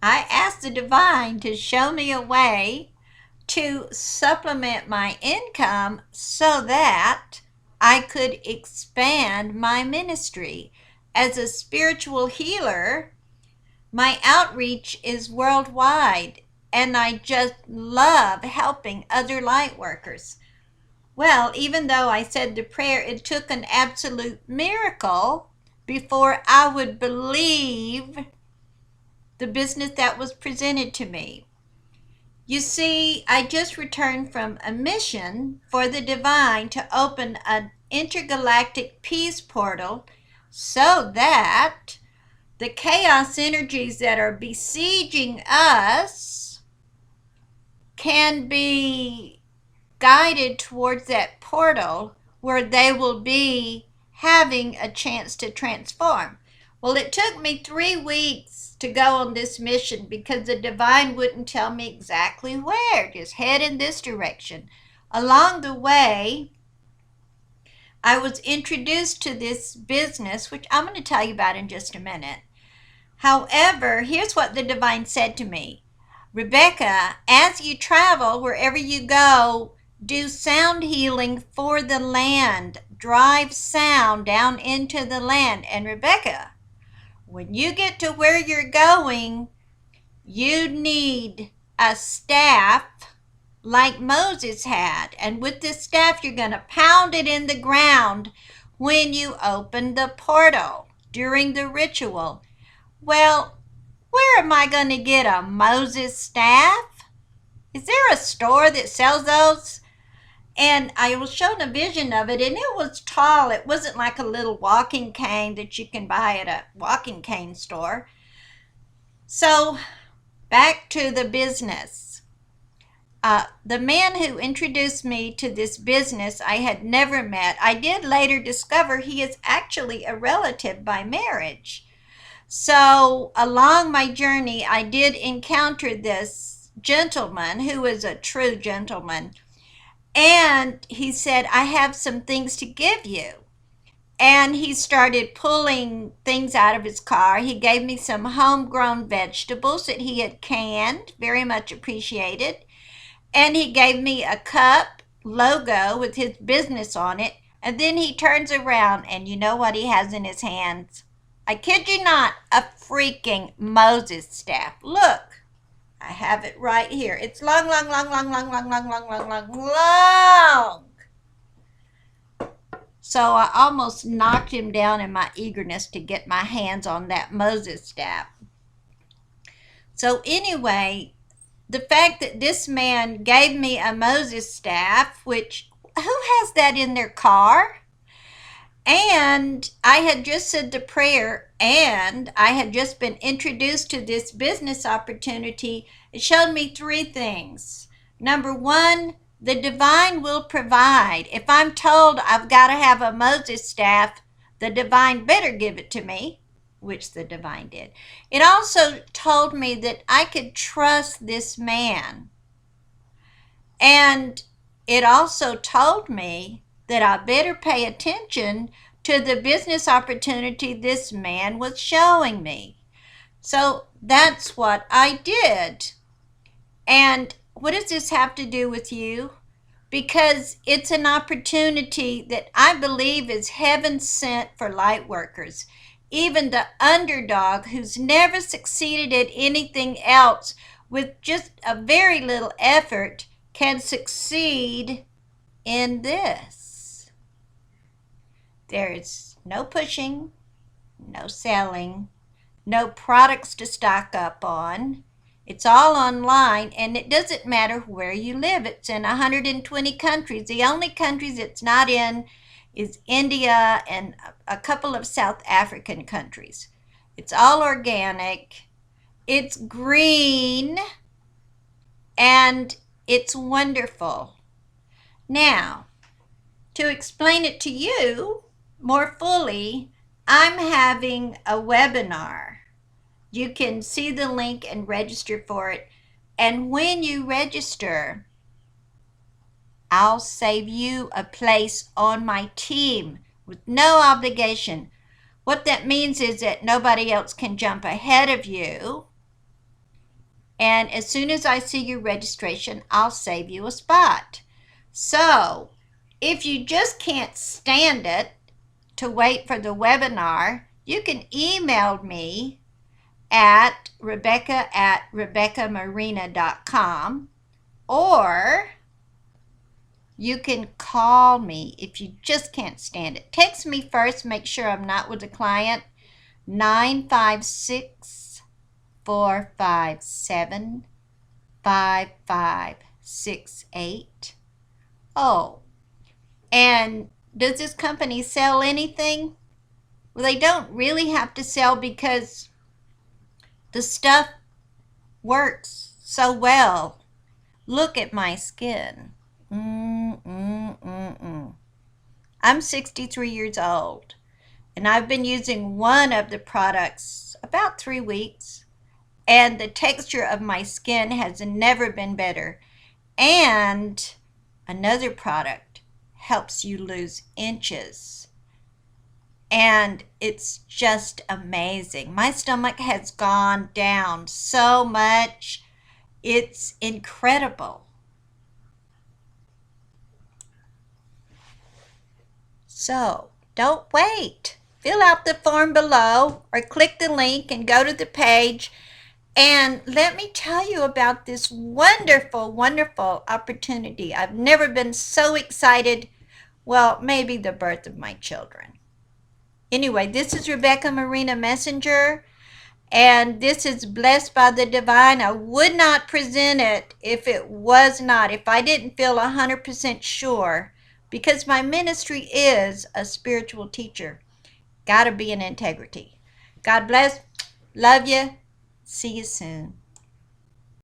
I asked the divine to show me a way to supplement my income so that I could expand my ministry. As a spiritual healer, my outreach is worldwide, and I just love helping other light workers. Well, even though I said the prayer, it took an absolute miracle before I would believe the business that was presented to me. You see, I just returned from a mission for the divine to open an intergalactic peace portal so that the chaos energies that are besieging us can be guided towards that portal where they will be having a chance to transform. Well, it took me 3 weeks to go on this mission because the divine wouldn't tell me exactly where. Just head in this direction. Along the way, I was introduced to this business, which I'm going to tell you about in just a minute. However, here's what the divine said to me. Rebecca, as you travel, wherever you go, do sound healing for the land. Drive sound down into the land. And Rebecca, when you get to where you're going, you need a staff like Moses had. And with this staff, you're going to pound it in the ground when you open the portal during the ritual. Well, where am I going to get a Moses staff? Is there a store that sells those? And I was shown a vision of it, and it was tall. It wasn't like a little walking cane that you can buy at a walking cane store. So back to the business. The man who introduced me to this business I had never met. I did later discover he is actually a relative by marriage. So along my journey, I did encounter this gentleman who is a true gentleman. And he said, I have some things to give you. And he started pulling things out of his car. He gave me some homegrown vegetables that he had canned, very much appreciated. And he gave me a cup logo with his business on it. And then he turns around, and you know what he has in his hands? I kid you not, a freaking Moses staff. Look. I have it right here. It's long. So I almost knocked him down in my eagerness to get my hands on that Moses staff. So anyway, the fact that this man gave me a Moses staff, which, who has that in their car? And I had just said the prayer, and I had just been introduced to this business opportunity. It showed me 3 things. Number 1, the divine will provide. If I'm told I've got to have a Moses staff, the divine better give it to me, which the divine did. It also told me that I could trust this man. And it also told me that I better pay attention to the business opportunity this man was showing me. So that's what I did. And what does this have to do with you? Because it's an opportunity that I believe is heaven sent for light workers. Even the underdog who's never succeeded at anything else with just a very little effort can succeed in this. There's no pushing, no selling, no products to stock up on. It's all online, and it doesn't matter where you live. It's in 120 countries. The only countries it's not in is India and a couple of South African countries. It's all organic. It's green, and it's wonderful. Now, to explain it to you more fully, I'm having a webinar. You can see the link and register for it. And when you register, I'll save you a place on my team with no obligation. What that means is that nobody else can jump ahead of you. And as soon as I see your registration, I'll save you a spot. So if you just can't stand it to wait for the webinar, you can email me at rebecca@rebeccamarina.com, or you can call me if you just can't stand it. Text me first, make sure I'm not with a client, 956-457-5568. Oh, and does this company sell anything? Well, they don't really have to sell because the stuff works so well. Look at my skin. I'm 63 years old, and I've been using one of the products about 3 weeks, and the texture of my skin has never been better. And another product helps you lose inches, and it's just amazing. My stomach has gone down so much. It's incredible. So don't wait. Fill out the form below or click the link and go to the page. And let me tell you about this wonderful, wonderful opportunity. I've never been so excited. Well, maybe the birth of my children. Anyway, this is Rebecca Marina Messenger, and this is Blessed by the Divine. I would not present it if it was not, if I didn't feel 100% sure, because my ministry is a spiritual teacher. Got to be in integrity. God bless. Love you. See you soon.